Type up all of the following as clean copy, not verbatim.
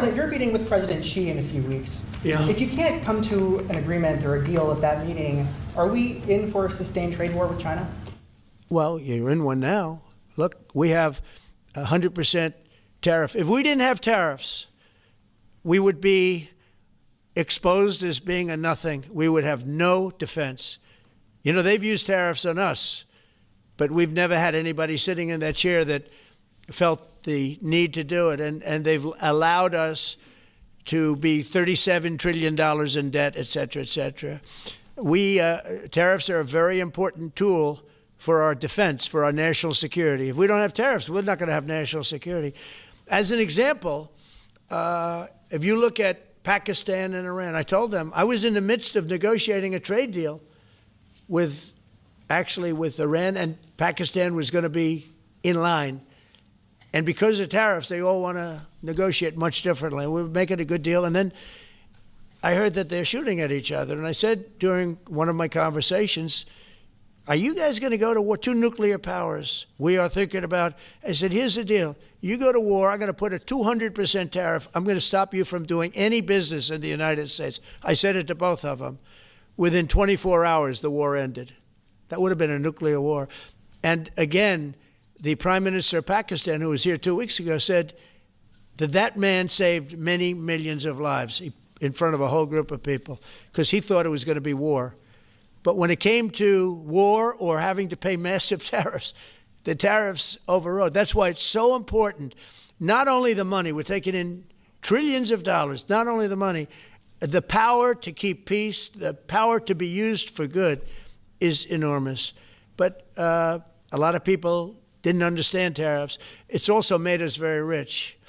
President, you're meeting with President Xi in a few weeks. Yeah. If you can't come to an agreement or a deal at that meeting, are we in for a sustained trade war with China? Well, you're in one now. Look, we have 100% tariff. If we didn't have tariffs, we would be exposed as being a nothing. We would have no defense. You know, they've used tariffs on us, but we've never had anybody sitting in that chair that felt the need to do it. And they've allowed us to be $37 trillion in debt, et cetera, et cetera. Tariffs are a very important tool for our defense, for our national security. If we don't have tariffs, we're not going to have national security. As an example, if you look at Pakistan and Iran, I told them I was in the midst of negotiating a trade deal with Iran, and Pakistan was going to be in line. And because of tariffs, they all want to negotiate much differently. We're making a good deal. And then I heard that they're shooting at each other. And I said during one of my conversations, are you guys going to go to war? Two nuclear powers we are thinking about. I said, here's the deal. You go to war, I'm going to put a 200% tariff. I'm going to stop you from doing any business in the United States. I said it to both of them. Within 24 hours, the war ended. That would have been a nuclear war. And again, the Prime Minister of Pakistan, who was here 2 weeks ago, said that man saved many millions of lives in front of a whole group of people because he thought it was going to be war. But when it came to war or having to pay massive tariffs, the tariffs overrode. That's why it's so important. Not only the money, we're taking in trillions of dollars, not only the money, the power to keep peace, the power to be used for good is enormous. But a lot of people didn't understand tariffs. It's also made us very rich.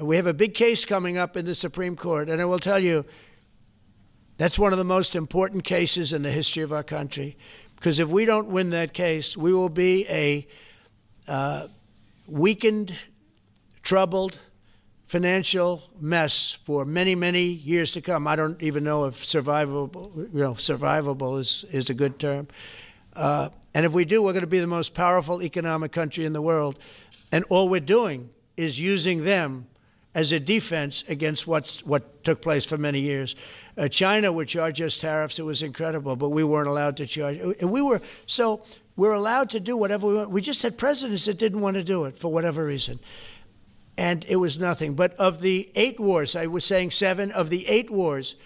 We have a big case coming up in the Supreme Court, and I will tell you, that's one of the most important cases in the history of our country. Because if we don't win that case, we will be a weakened, troubled, financial mess for many, many years to come. I don't even know if survivable is a good term. And if we do, we're going to be the most powerful economic country in the world. And all we're doing is using them as a defense against what took place for many years. China would charge us tariffs. It was incredible, but we weren't allowed to charge. We're allowed to do whatever we want. We just had presidents that didn't want to do it for whatever reason. And it was nothing. But of the 8 wars, I was saying 7, of the 8 wars,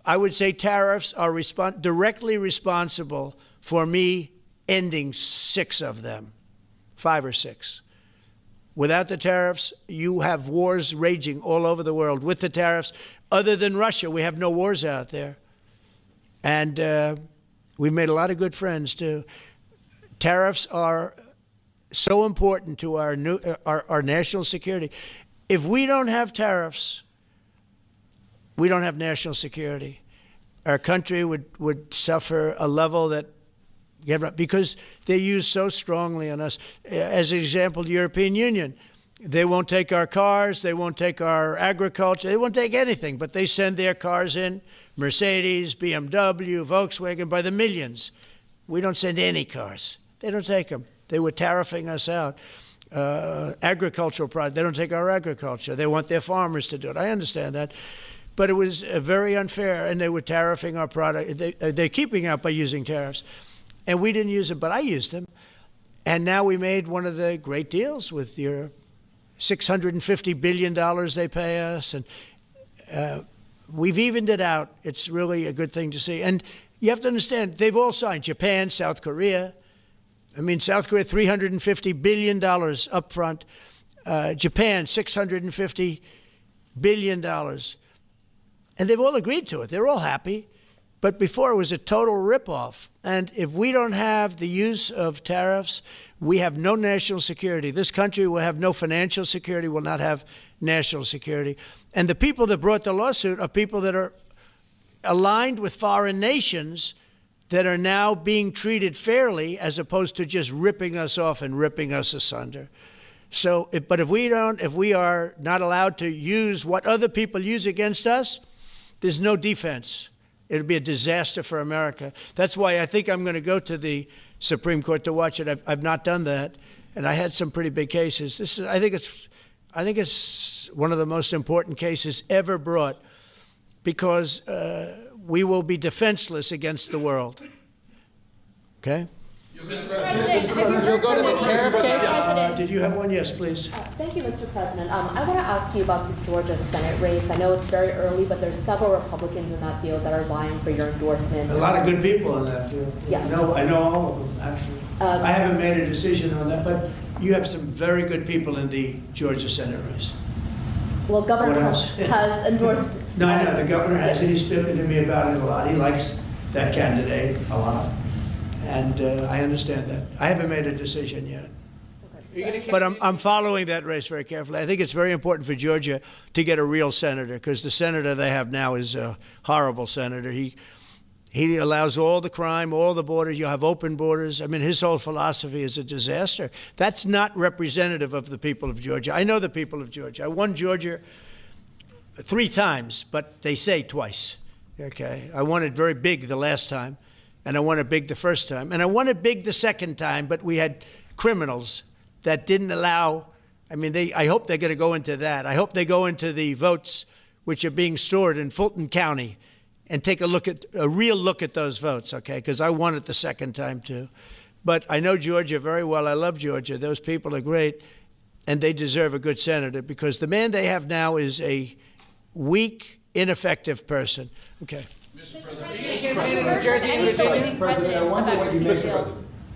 I would say tariffs are directly responsible for me ending 6 of them, 5 or 6. Without the tariffs, you have wars raging all over the world. With the tariffs, other than Russia, we have no wars out there. And we've made a lot of good friends, too. Tariffs are so important to our national security. If we don't have tariffs, we don't have national security. Our country would suffer a level that, because they use so strongly on us. As an example, the European Union, they won't take our cars, they won't take our agriculture, they won't take anything, but they send their cars in, Mercedes, BMW, Volkswagen, by the millions. We don't send any cars. They don't take them. They were tariffing us out. Agricultural products, they don't take our agriculture. They want their farmers to do it. I understand that. But it was very unfair, and they were tariffing our product. They're keeping out by using tariffs. And we didn't use them, but I used them. And now we made one of the great deals with your $650 billion they pay us. And we've evened it out. It's really a good thing to see. And you have to understand, they've all signed. Japan, South Korea. I mean, South Korea, $350 billion up front. Japan, $650 billion. And they've all agreed to it. They're all happy. But before, it was a total ripoff. And if we don't have the use of tariffs, we have no national security. This country will have no financial security, will not have national security. And the people that brought the lawsuit are people that are aligned with foreign nations that are now being treated fairly as opposed to just ripping us off and ripping us asunder. So, but if we are not allowed to use what other people use against us, there's no defense. It'll be a disaster for America. That's why I think I'm going to go to the Supreme Court to watch it. I've not done that, and I had some pretty big cases. I think it's I think it's one of the most important cases ever brought because we will be defenseless against the world. Okay? Mr. President, you'll go to the tariff case? Did you have one? Yes, please. Thank you, Mr. President. I want to ask you about the Georgia Senate race. I know it's very early, but there's several Republicans in that field that are vying for your endorsement. A lot of good people in that field. Yes. I know all of them, actually. I haven't made a decision on that, but you have some very good people in the Georgia Senate race. Well, Governor What Trump else? has endorsed. No, I know, the governor has, and he's spoken to me about it a lot. He likes that candidate a lot, and I understand that. I haven't made a decision yet. But I'm following that race very carefully. I think it's very important for Georgia to get a real senator, because the senator they have now is a horrible senator. He allows all the crime, all the borders. You have open borders. I mean, his whole philosophy is a disaster. That's not representative of the people of Georgia. I know the people of Georgia. I won Georgia 3 times, but they say twice. Okay, I won it very big the last time, and I won it big the first time, and I won it big the second time. But we had criminals that didn't allow. I mean, I hope they're going to go into that. I hope they go into the votes which are being stored in Fulton County and take a real look at those votes, okay? Because I won it the second time too. But I know Georgia very well. I love Georgia. Those people are great, and they deserve a good senator, because the man they have now is a weak, ineffective person. Okay. Mr. President, I wonder what you make of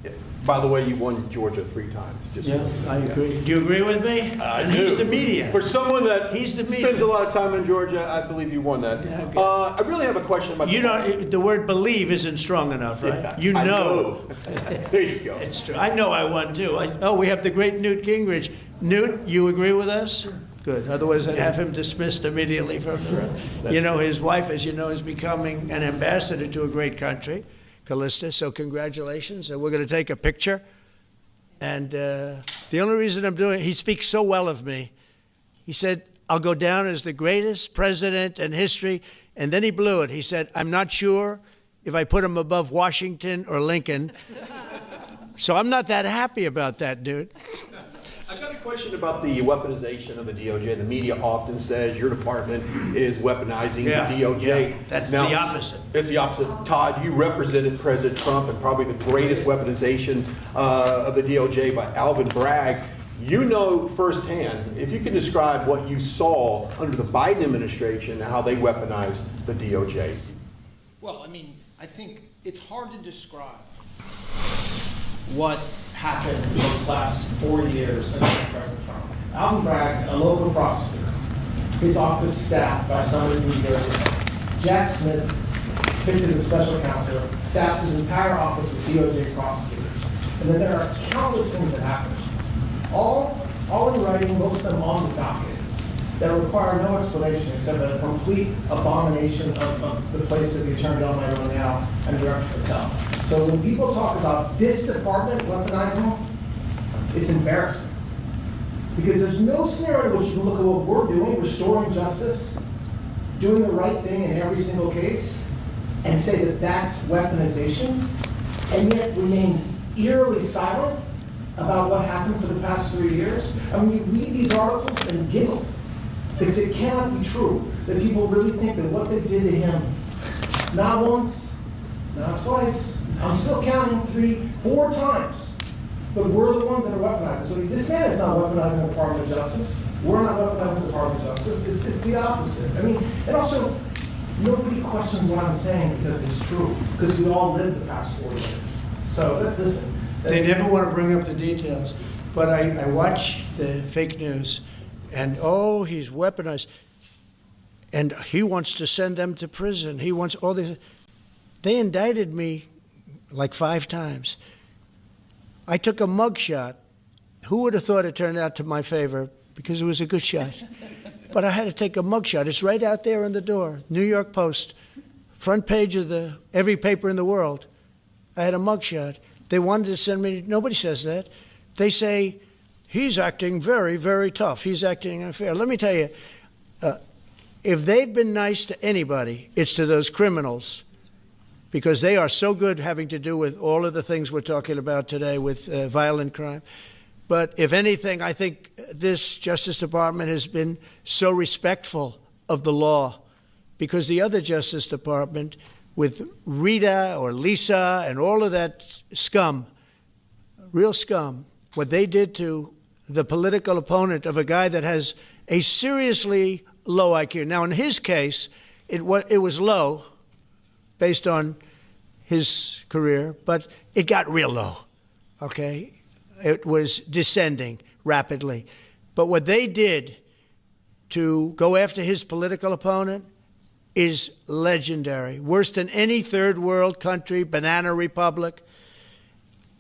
it. By the way, you won Georgia 3 times. Just Yeah, I agree. Do you agree with me? I And do. he's the media. For someone that He's the spends media. a lot of time in Georgia, I believe you won that. Yeah, okay. I really have a question about You don't. The word "believe" isn't strong enough, right? Yeah, You I know. There you go. It's true. I know I won too. We have the great Newt Gingrich. Newt, you agree with us? Good. Otherwise, I'd have him dismissed immediately from the room. You know, his wife, as you know, is becoming an ambassador to a great country, Callista. So congratulations. And we're going to take a picture. And the only reason I'm doing it, he speaks so well of me. He said, I'll go down as the greatest president in history. And then he blew it. He said, I'm not sure if I put him above Washington or Lincoln. So I'm not that happy about that, dude. I've got a question about the weaponization of the DOJ. The media often says your department is weaponizing the DOJ. Yeah, that's the opposite. It's the opposite. Todd, you represented President Trump in probably the greatest weaponization of the DOJ by Alvin Bragg. You know firsthand, if you can describe what you saw under the Biden administration and how they weaponized the DOJ. Well, I mean, I think it's hard to describe what happened in those last 4 years against President Trump. Alvin Bragg, a local prosecutor, his office staffed by somebody from New Jersey. Jack Smith, picked as a special counsel, staffs his entire office with DOJ prosecutors. And then there are countless things that happened. All in writing, most of them on the docket, that require no explanation except a complete abomination of the place that the Attorney General might run now and the director itself. So when people talk about this department weaponizing, it's embarrassing. Because there's no scenario in which you can look at what we're doing, restoring justice, doing the right thing in every single case, and say that that's weaponization, and yet remain eerily silent about what happened for the past 3 years. And when you read these articles and giggle, because it cannot be true that people really think that what they did to him, not once, not twice, I'm still counting 3, 4 times, but we're the ones that are weaponizing. So this man is not weaponizing the Department of Justice. We're not weaponizing the Department of Justice. It's the opposite. I mean, and also, nobody questions what I'm saying because it's true, because we all lived the past 4 years. So listen. They never want to bring up the details. But I watch the fake news, and oh, he's weaponized. And he wants to send them to prison. He wants all this. They indicted me like 5 times. I took a mug shot. Who would have thought it turned out to my favor? Because it was a good shot. But I had to take a mug shot. It's right out there on the door. New York Post, front page of every paper in the world. I had a mug shot. They wanted to send me, nobody says that. They say, he's acting very, very tough. He's acting unfair. Let me tell you, if they've been nice to anybody, it's to those criminals, because they are so good having to do with all of the things we're talking about today with violent crime. But if anything, I think this Justice Department has been so respectful of the law, because the other Justice Department, with Rita or Lisa and all of that scum, real scum, what they did to the political opponent of a guy that has a seriously low IQ. Now, in his case, it was low based on his career, but it got real low, okay? It was descending rapidly. But what they did to go after his political opponent is legendary, worse than any third world country, banana republic.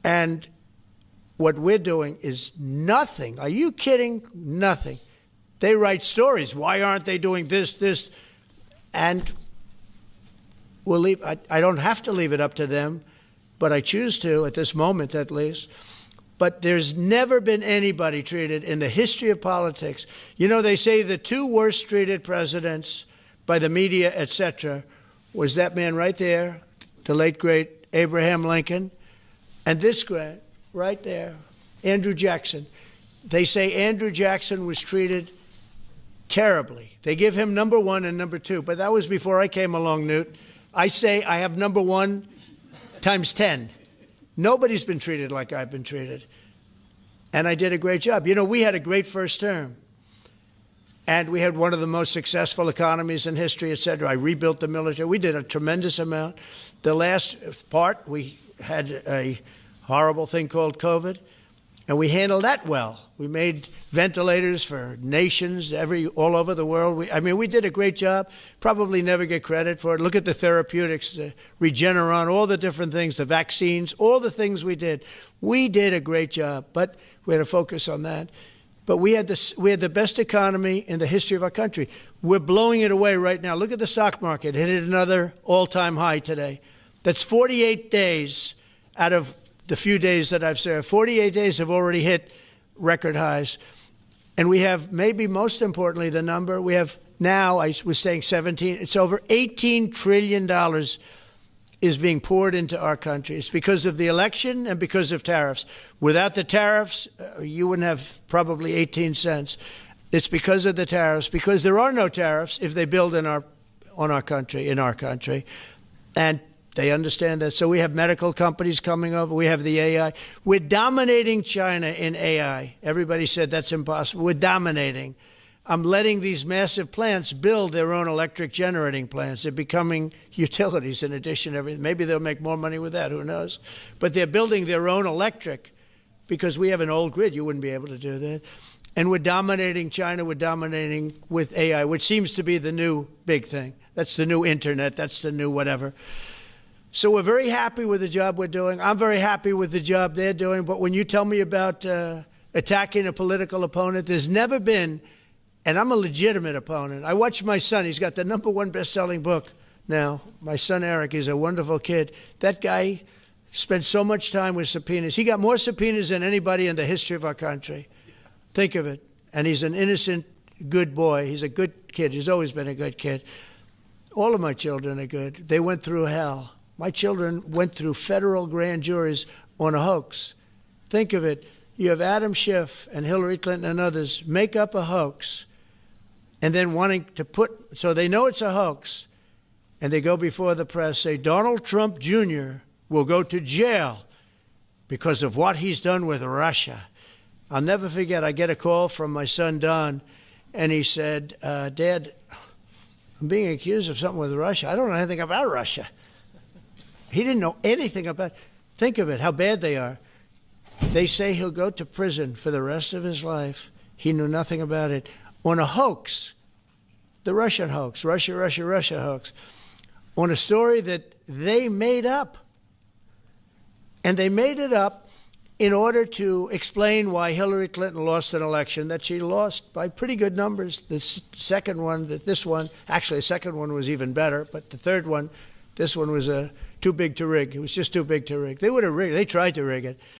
And what we're doing is nothing. Are you kidding? Nothing. They write stories. Why aren't they doing this? And we'll leave. I don't have to leave it up to them, but I choose to, at this moment at least. But there's never been anybody treated in the history of politics. You know, they say the two worst treated presidents by the media, etc., was that man right there, the late, great Abraham Lincoln, and this guy right there, Andrew Jackson. They say Andrew Jackson was treated terribly. They give him number one and number two, but that was before I came along, Newt. I say I have number one times 10. Nobody's been treated like I've been treated. And I did a great job. You know, we had a great first term. And we had one of the most successful economies in history, et cetera. I rebuilt the military. We did a tremendous amount. The last part, we had a horrible thing called COVID, and we handled that well. We made ventilators for nations all over the world. We did a great job. Probably never get credit for it. Look at the therapeutics, the Regeneron, all the different things, the vaccines, all the things we did. We did a great job, but we had to focus on that. But we had the best economy in the history of our country. We're blowing it away right now. Look at the stock market. It hit another all-time high today. That's 48 days out of the few days that I've served. 48 days have already hit record highs. And we have, maybe most importantly, the number, we have now, I was saying 17, it's over $18 trillion is being poured into our country. It's because of the election and because of tariffs. Without the tariffs, you wouldn't have probably 18 cents. It's because of the tariffs, because there are no tariffs if they build in our country. And they understand that. So we have medical companies coming up. We have the AI. We're dominating China in AI. Everybody said that's impossible. We're dominating. I'm letting these massive plants build their own electric generating plants. They're becoming utilities in addition to everything. Maybe they'll make more money with that, who knows? But they're building their own electric because we have an old grid. You wouldn't be able to do that. And we're dominating China. We're dominating with AI, which seems to be the new big thing. That's the new internet. That's the new whatever. So we're very happy with the job we're doing. I'm very happy with the job they're doing. But when you tell me about attacking a political opponent, there's never been, and I'm a legitimate opponent. I watch my son. He's got the #1 best-selling book now. My son, Eric, is a wonderful kid. That guy spent so much time with subpoenas. He got more subpoenas than anybody in the history of our country. Think of it. And he's an innocent, good boy. He's a good kid. He's always been a good kid. All of my children are good. They went through hell. My children went through federal grand juries on a hoax. Think of it. You have Adam Schiff and Hillary Clinton and others make up a hoax and then wanting to so they know it's a hoax, and they go before the press, say Donald Trump Jr. will go to jail because of what he's done with Russia. I'll never forget, I get a call from my son, Don, and he said, Dad, I'm being accused of something with Russia. I don't know anything about Russia. He didn't know anything about it. Think of it, how bad they are. They say he'll go to prison for the rest of his life. He knew nothing about it. On a hoax, the Russian hoax, Russia hoax, on a story that they made up. And they made it up in order to explain why Hillary Clinton lost an election that she lost by pretty good numbers. The second one, actually the second one was even better, but the third one, this one was too big to rig. It was just too big to rig. They would have rigged. They tried to rig it.